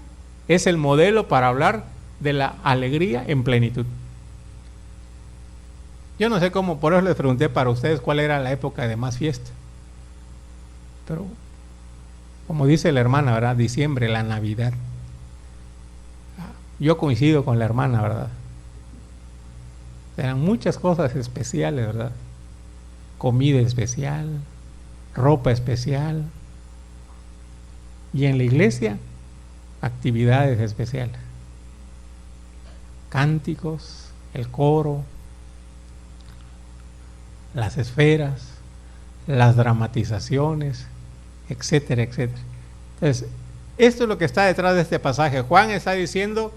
es el modelo para hablar de la alegría en plenitud. Yo no sé cómo, por eso les pregunté para ustedes cuál era la época de más fiesta. Pero, como dice la hermana, ¿verdad? Diciembre, la Navidad. Yo coincido con la hermana, ¿verdad? Eran muchas cosas especiales, ¿verdad? Comida especial, ropa especial. Y en la iglesia, actividades especiales. Cánticos, el coro, las esferas, las dramatizaciones, etcétera, etcétera. Entonces, esto es lo que está detrás de este pasaje. Juan está diciendo: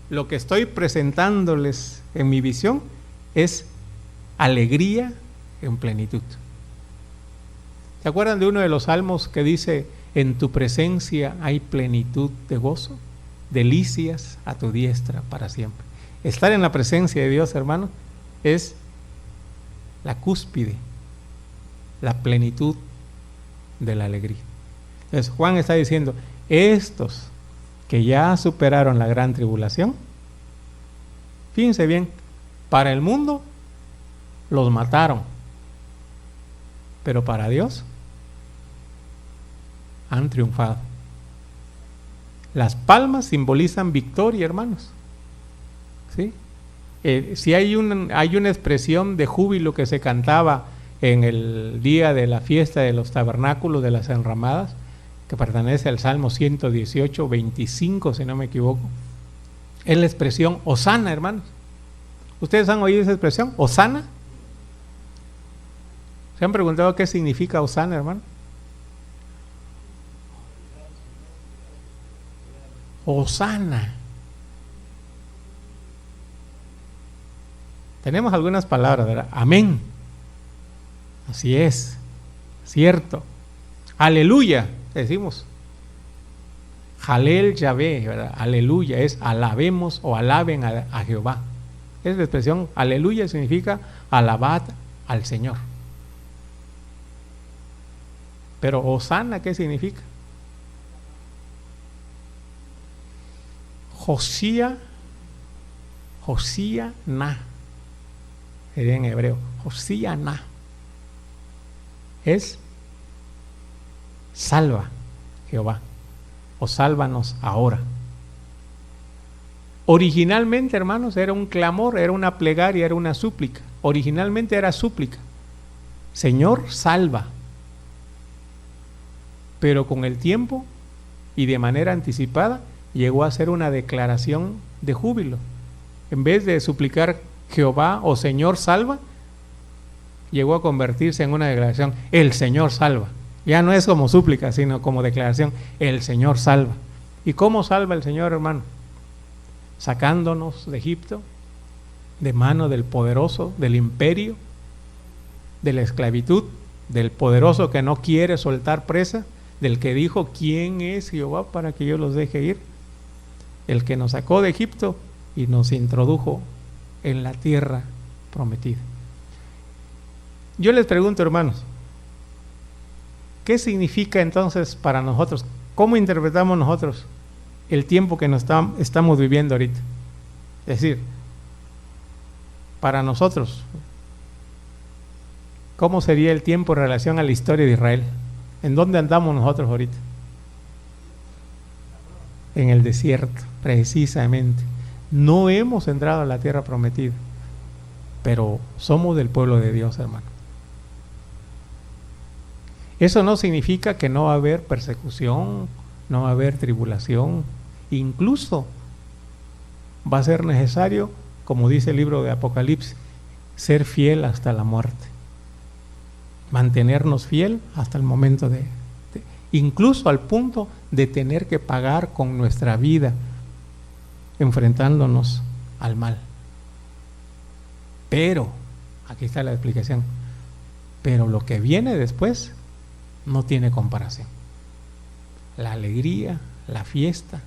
lo que estoy presentándoles en mi visión es alegría en plenitud. ¿Se acuerdan de uno de los salmos que dice: en tu presencia hay plenitud de gozo, delicias a tu diestra para siempre? Estar en la presencia de Dios, hermano, es la cúspide, la plenitud de la alegría. Entonces Juan está diciendo: estos que ya superaron la gran tribulación, fíjense bien, para el mundo los mataron, pero para Dios han triunfado. Las palmas simbolizan victoria, hermanos. ¿Sí? Si hay una expresión de júbilo que se cantaba en el día de la fiesta de los tabernáculos de las enramadas, que pertenece al Salmo 118, 25, si no me equivoco, es la expresión Hosana, hermanos. ¿Ustedes han oído esa expresión? ¿Hosana? ¿Se han preguntado qué significa Hosana, hermano? Hosana. Tenemos algunas palabras, ¿verdad? Amén. Así es, cierto. Aleluya, decimos. Jalel Yahvé, ¿verdad? Aleluya es alabemos o alaben a Jehová. Es la expresión aleluya, significa alabad al Señor. Pero Hosana, ¿qué significa? Josía na, sería en hebreo. Josía na es salva, Jehová, o sálvanos ahora. Originalmente, hermanos, era un clamor, era una plegaria, era una súplica. Originalmente era súplica. Señor, salva. Pero con el tiempo y de manera anticipada llegó a ser una declaración de júbilo. En vez de suplicar Jehová o Señor salva, llegó a convertirse en una declaración: el Señor salva. Ya no es como súplica, sino como declaración: el Señor salva. ¿Y cómo salva el Señor, hermano? Sacándonos de Egipto, de mano del poderoso, del imperio, de la esclavitud, del poderoso que no quiere soltar presa, del que dijo: ¿quién es Jehová para que yo los deje ir? El que nos sacó de Egipto y nos introdujo en la tierra prometida. Yo les pregunto, hermanos, ¿qué significa entonces para nosotros ¿Cómo interpretamos nosotros el tiempo que nos estamos viviendo ahorita? Es decir, para nosotros, ¿cómo sería el tiempo en relación a la historia de Israel? ¿En dónde andamos nosotros ahorita? En el desierto, precisamente. No hemos entrado a la tierra prometida, pero somos del pueblo de Dios, hermano. Eso no significa que no va a haber persecución, no va a haber tribulación. Incluso va a ser necesario, como dice el libro de Apocalipsis, ser fiel hasta la muerte. Mantenernos fiel hasta el momento incluso al punto de tener que pagar con nuestra vida, enfrentándonos al mal. Pero, aquí está la explicación, pero lo que viene después no tiene comparación. La alegría, la fiesta,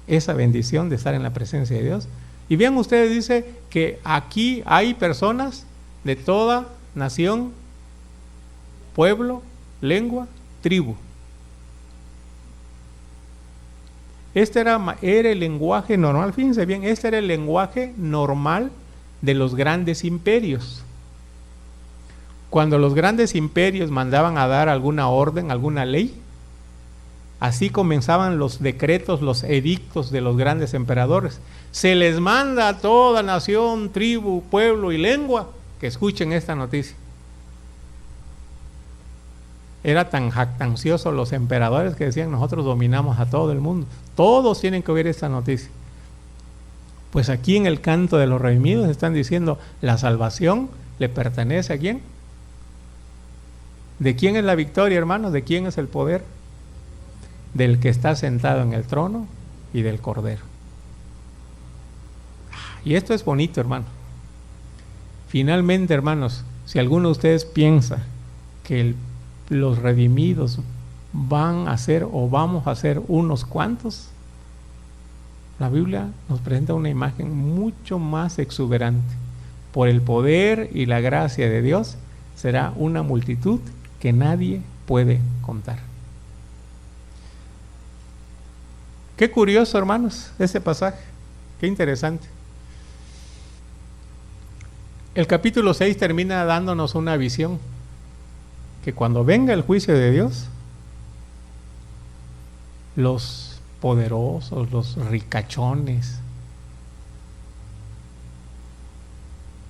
esa bendición de estar en la presencia de Dios. Y vean ustedes, dice que aquí hay personas de toda nación, pueblo, lengua, tribu. Este era el lenguaje normal, fíjense bien, este era el lenguaje normal de los grandes imperios. Cuando los grandes imperios mandaban a dar alguna orden, alguna ley, así comenzaban los decretos, los edictos de los grandes emperadores. Se les manda a toda nación, tribu, pueblo y lengua que escuchen esta noticia. Era tan jactanciosos los emperadores que decían: nosotros dominamos a todo el mundo, todos tienen que oír esta noticia. Pues aquí en el canto de los redimidos están diciendo: la salvación le pertenece ¿a quién? ¿De quién es la victoria, hermanos? ¿De quién es el poder? Del que está sentado en el trono y del Cordero. Y esto es bonito, hermano. Finalmente, hermanos, si alguno de ustedes piensa que los redimidos van a ser o vamos a ser unos cuantos, la Biblia nos presenta una imagen mucho más exuberante. Por el poder y la gracia de Dios será una multitud que nadie puede contar. Qué curioso, hermanos, ese pasaje. Qué interesante. El capítulo 6 termina dándonos una visión, que cuando venga el juicio de Dios, los poderosos, los ricachones,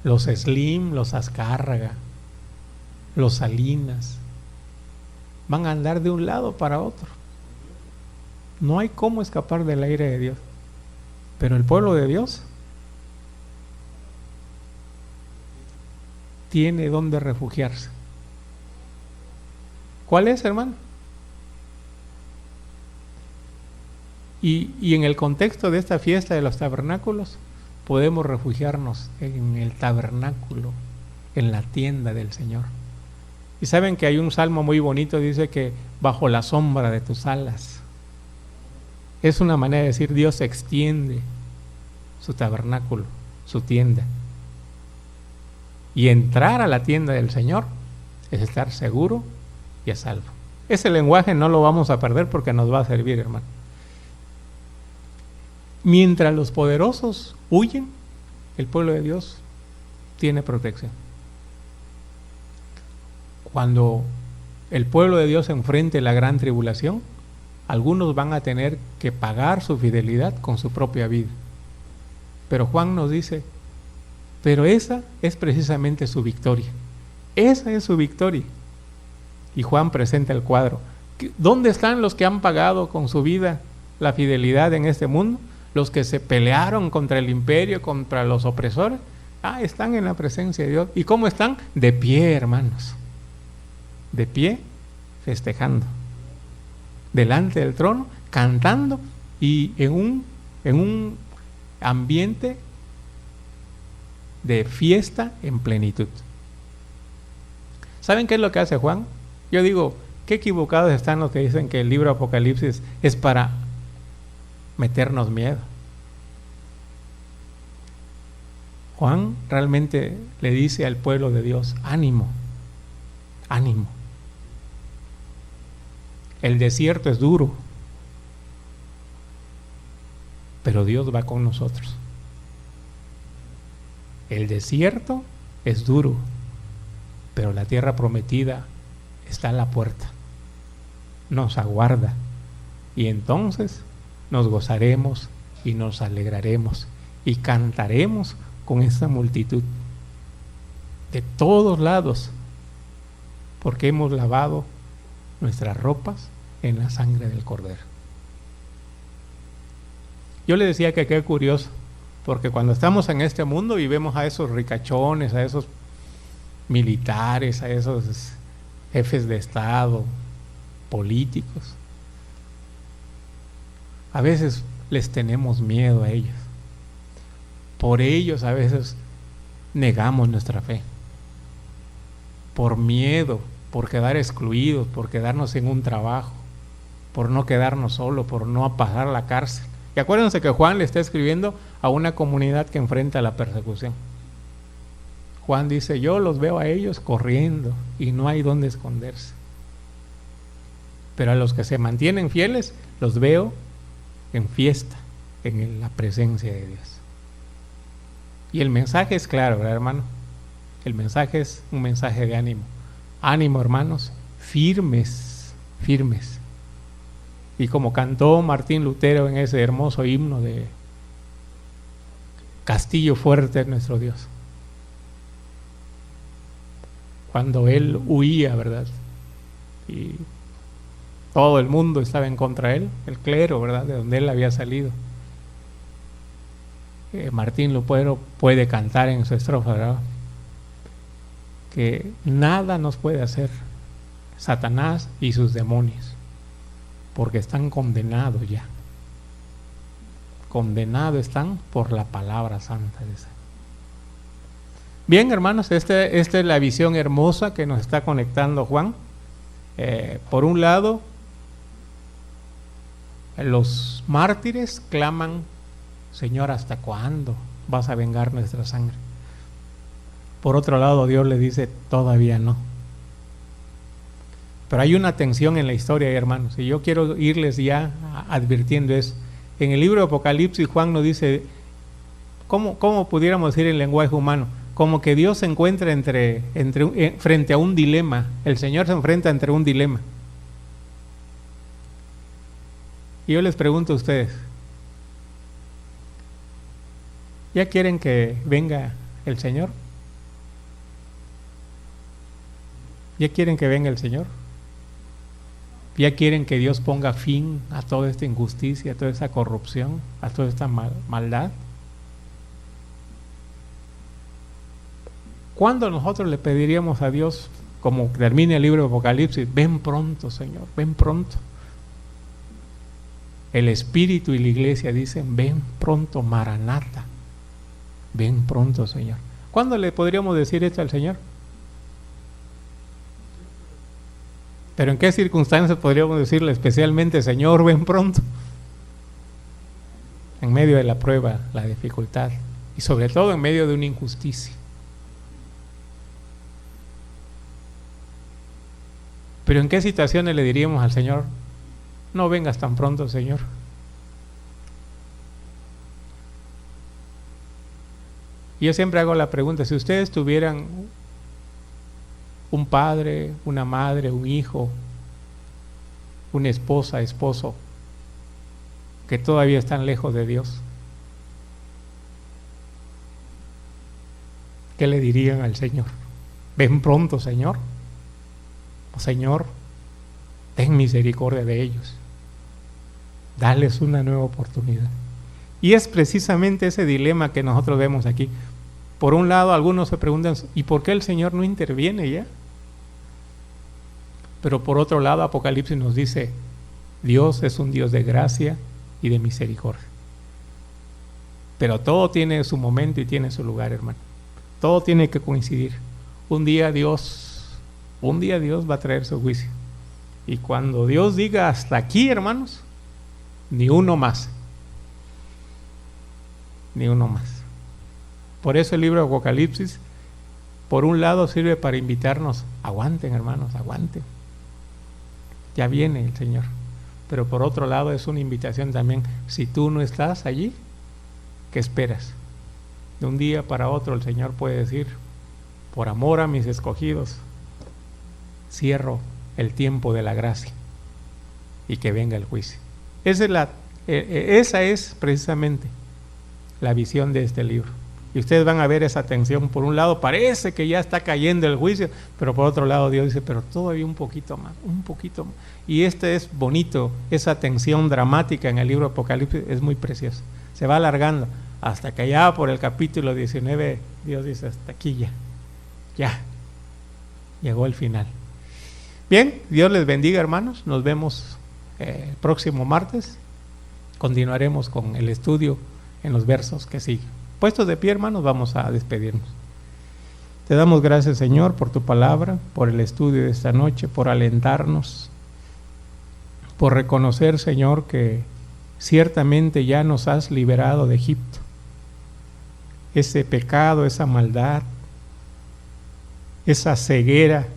los Slim, los Azcárraga, los Salinas, van a andar de un lado para otro. No hay cómo escapar del aire de Dios. Pero el pueblo de Dios tiene donde refugiarse. ¿Cuál es, hermano? Y en el contexto de esta fiesta de los tabernáculos, podemos refugiarnos en el tabernáculo, en la tienda del Señor. Y saben que hay un salmo muy bonito, dice que bajo la sombra de tus alas. Es una manera de decir: Dios extiende su tabernáculo, su tienda. Y entrar a la tienda del Señor es estar seguro y a salvo. Ese lenguaje no lo vamos a perder porque nos va a servir, hermano. Mientras los poderosos huyen, el pueblo de Dios tiene protección. Cuando el pueblo de Dios enfrente la gran tribulación, algunos van a tener que pagar su fidelidad con su propia vida. Pero Juan nos dice: pero esa es precisamente su victoria. Esa es su victoria. Y Juan presenta el cuadro. ¿Dónde están los que han pagado con su vida la fidelidad en este mundo? Los que se pelearon contra el imperio, contra los opresores. Están en la presencia de Dios. ¿Y cómo están? De pie, hermanos. De pie, festejando. Delante del trono, cantando y en un ambiente de fiesta en plenitud. ¿Saben qué es lo que hace Juan? Yo digo, qué equivocados están los que dicen que el libro de Apocalipsis es para meternos miedo. Juan realmente le dice al pueblo de Dios: ánimo, ánimo. El desierto es duro, pero Dios va con nosotros. El desierto es duro, pero la tierra prometida está a la puerta, nos aguarda, y entonces nos gozaremos y nos alegraremos y cantaremos con esta multitud de todos lados, porque hemos lavado nuestras ropas en la sangre del Cordero. Yo le decía que qué curioso, porque cuando estamos en este mundo y vemos a esos ricachones, a esos militares, a esos jefes de Estado, políticos, a veces les tenemos miedo a ellos. Por ellos a veces negamos nuestra fe. Por miedo, por quedar excluidos, por quedarnos sin un trabajo, por no quedarnos solos, por no pasar a la cárcel. Y acuérdense que Juan le está escribiendo a una comunidad que enfrenta la persecución. Juan dice, yo los veo a ellos corriendo y no hay dónde esconderse. Pero a los que se mantienen fieles, los veo en fiesta, en la presencia de Dios. Y el mensaje es claro, ¿verdad, hermano? El mensaje es un mensaje de ánimo. Ánimo, hermanos, firmes, firmes. Y como cantó Martín Lutero en ese hermoso himno de Castillo fuerte es nuestro Dios. Cuando él huía, ¿verdad? Y todo el mundo estaba en contra de él, el clero, ¿verdad? De donde él había salido. Martín Lutero puede cantar en su estrofa, ¿verdad? Que nada nos puede hacer Satanás y sus demonios, porque están condenados ya. Condenados están por la palabra santa de esa. Bien, hermanos, esta es la visión hermosa que nos está conectando Juan. Por un lado, los mártires claman, Señor, ¿hasta cuándo vas a vengar nuestra sangre? Por otro lado, Dios le dice, todavía no. Pero hay una tensión en la historia, hermanos, y yo quiero irles ya advirtiendo eso. En el libro de Apocalipsis, Juan nos dice, ¿cómo pudiéramos decir en lenguaje humano? Como que Dios se encuentra frente a un dilema. El Señor se enfrenta entre un dilema. Y yo les pregunto a ustedes, ¿ya quieren que venga el Señor? ¿Ya quieren que venga el Señor? ¿Ya quieren que Dios ponga fin a toda esta injusticia, a toda esta corrupción, a toda esta maldad? ¿Cuándo nosotros le pediríamos a Dios, como termina el libro de Apocalipsis, ven pronto, Señor, ven pronto? El Espíritu y la Iglesia dicen, ven pronto, Maranata, ven pronto, Señor. ¿Cuándo le podríamos decir esto al Señor? Pero ¿en qué circunstancias podríamos decirle especialmente, Señor, ven pronto? En medio de la prueba, la dificultad, y sobre todo en medio de una injusticia. Pero ¿en qué situaciones le diríamos al Señor, no vengas tan pronto, Señor? Yo siempre hago la pregunta, si ustedes tuvieran un padre, una madre, un hijo, una esposa, esposo, que todavía están lejos de Dios, ¿qué le dirían al Señor? Ven pronto, Señor. O Señor, ten misericordia de ellos. Dales una nueva oportunidad. Y es precisamente ese dilema que nosotros vemos aquí. Por un lado, algunos se preguntan, ¿y por qué el Señor no interviene ya? Pero por otro lado, Apocalipsis nos dice, Dios es un Dios de gracia y de misericordia. Pero todo tiene su momento y tiene su lugar, hermano. Todo tiene que coincidir. Un día Dios va a traer su juicio. Y cuando Dios diga hasta aquí, hermanos, ni uno más. Ni uno más. Por eso el libro de Apocalipsis, por un lado, sirve para invitarnos, aguanten, hermanos, aguanten. ya viene el Señor. Pero por otro lado es una invitación también, si tú no estás allí, ¿qué esperas? De un día para otro el Señor puede decir, por amor a mis escogidos, cierro el tiempo de la gracia y que venga el juicio. Esa es precisamente la visión de este libro. Y ustedes van a ver esa tensión. Por un lado parece que ya está cayendo el juicio, pero por otro lado Dios dice, pero todavía un poquito más, un poquito más. Y es bonito, esa tensión dramática en el libro de Apocalipsis es muy preciosa. Se va alargando hasta que ya por el capítulo 19 Dios dice, hasta aquí ya llegó el final. Bien, Dios les bendiga, hermanos. Nos vemos el próximo martes. Continuaremos con el estudio en los versos que siguen. Puestos de pie, hermanos, vamos a despedirnos. Te damos gracias, Señor, por tu palabra, por el estudio de esta noche, por alentarnos, por reconocer, Señor, que ciertamente ya nos has liberado de Egipto. Ese pecado, esa maldad, esa ceguera,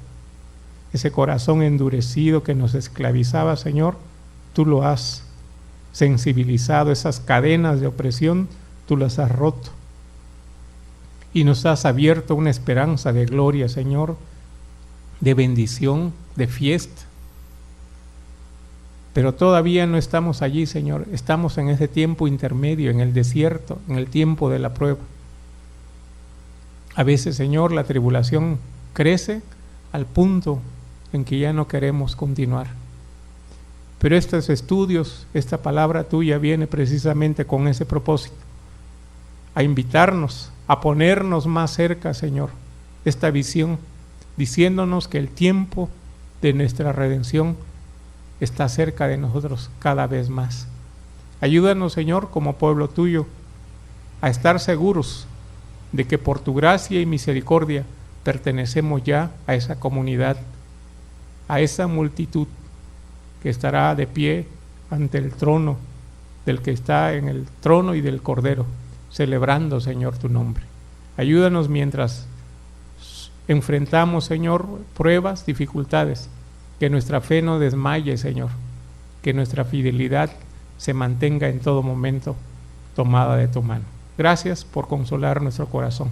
ese corazón endurecido que nos esclavizaba, Señor, tú lo has sensibilizado, esas cadenas de opresión, tú las has roto y nos has abierto una esperanza de gloria, Señor, de bendición, de fiesta. Pero todavía no estamos allí, Señor, estamos en ese tiempo intermedio, en el desierto, en el tiempo de la prueba. A veces, Señor, la tribulación crece al punto en que ya no queremos continuar. Pero estos estudios, esta palabra tuya viene precisamente con ese propósito, a invitarnos, a ponernos más cerca, Señor, esta visión, diciéndonos que el tiempo de nuestra redención está cerca de nosotros cada vez más. Ayúdanos, Señor, como pueblo tuyo, a estar seguros de que por tu gracia y misericordia pertenecemos ya a esa comunidad, a esa multitud que estará de pie ante el trono del que está en el trono y del Cordero, celebrando, Señor, tu nombre. Ayúdanos mientras enfrentamos, Señor, pruebas, dificultades, que nuestra fe no desmaye, Señor, que nuestra fidelidad se mantenga en todo momento tomada de tu mano. Gracias por consolar nuestro corazón.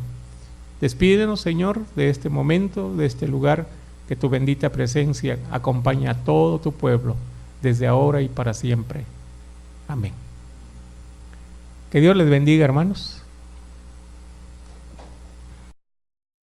Despídenos, Señor, de este momento, de este lugar, que tu bendita presencia acompañe a todo tu pueblo, desde ahora y para siempre. Amén. Que Dios les bendiga, hermanos.